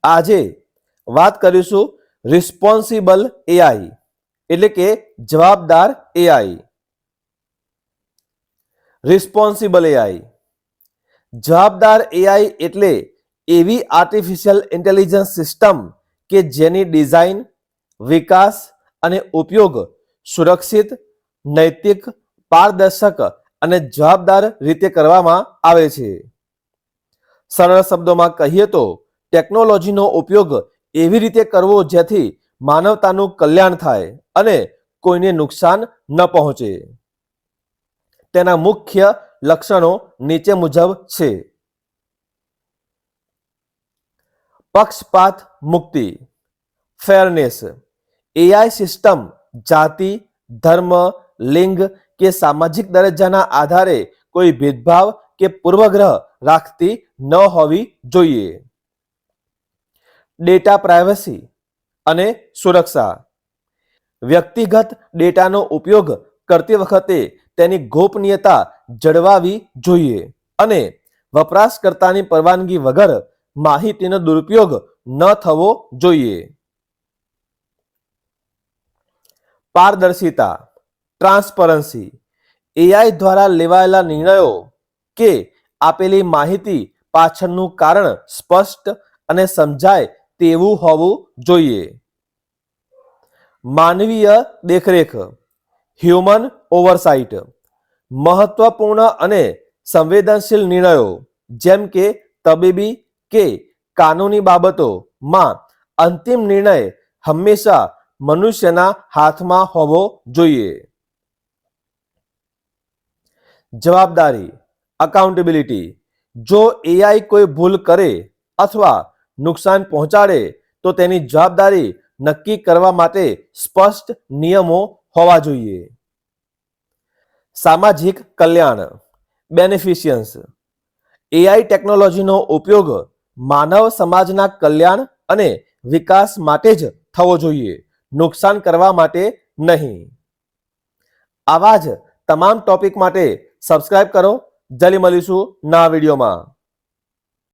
આજે વાત કરીશું રિસ્પોન્સિબલ એઆઈ એટલે કે જવાબદાર એઆઈ. રિસ્પોન્સિબલ એઆઈ જવાબદાર એઆઈ એટલે એવી આર્ટિફિશિયલ ઇન્ટેલિજન્સ સિસ્ટમ કે જેની ડિઝાઇન, વિકાસ અને ઉપયોગ સુરક્ષિત, નૈતિક, પારદર્શક અને જવાબદાર રીતે કરવામાં આવે છે. સરળ શબ્દોમાં કહીએ તો ટેકનોલોજીનો ઉપયોગ એવી રીતે કરવો જેથી માનવતાનું કલ્યાણ થાય અને કોઈને નુકસાન ન પહોંચે. તેના મુખ્ય લક્ષણો નીચે મુજબ છે. પક્ષપાત મુક્તિ, ફેરનેસ. એઆઈ સિસ્ટમ જાતિ, ધર્મ, લિંગ કે સામાજિક દરજ્જાના આધારે કોઈ ભેદભાવ કે પૂર્વગ્રહ રાખતી ન હોવી જોઈએ. ડેટા પ્રાઇવસી અને સુરક્ષા. વ્યક્તિગત ડેટાનો ઉપયોગ કરતી વખતે તેની ગોપનીયતા જળવાવી જોઈએ અને વપરાશકર્તાની પરવાનગી વગર માહિતીનો દુરુપયોગ ન થવો જોઈએ. પારદર્શિતા, ટ્રાન્સપરન્સી. એઆઈ દ્વારા લેવાયેલા નિર્ણયો કે આપેલી માહિતી પાછળનું કારણ સ્પષ્ટ અને સમજાય તેવું હોવું જોઈએ. માનવીય દેખરેખ, હ્યુમન ઓવરસાઇટ. મહત્વપૂર્ણ અને સંવેદનશીલ નિર્ણયો જેમ કે તબીબી કે કાનૂની બાબતોમાં અંતિમ નિર્ણય હંમેશા મનુષ્યના હાથમાં હોવો જોઈએ. જવાબદારી, અકાઉન્ટેબિલિટી. જો એઆઈ કોઈ ભૂલ કરે અથવા નુકસાન પહોંચાડે તો તેની જવાબદારી નક્કી કરવા માટે સ્પષ્ટ નિયમો હોવા જોઈએ. સામાજિક કલ્યાણ, બેનિફિશિયન્સ. એઆઈ ટેકનોલોજીનો ઉપયોગ માનવ સમાજના કલ્યાણ અને વિકાસ માટે જ થવો જોઈએ, નુકસાન કરવા માટે નહીં. આવા જ તમામ ટોપિક માટે સબસ્ક્રાઇબ કરો. જલ્દી મળીશું નવા વિડીયોમાં.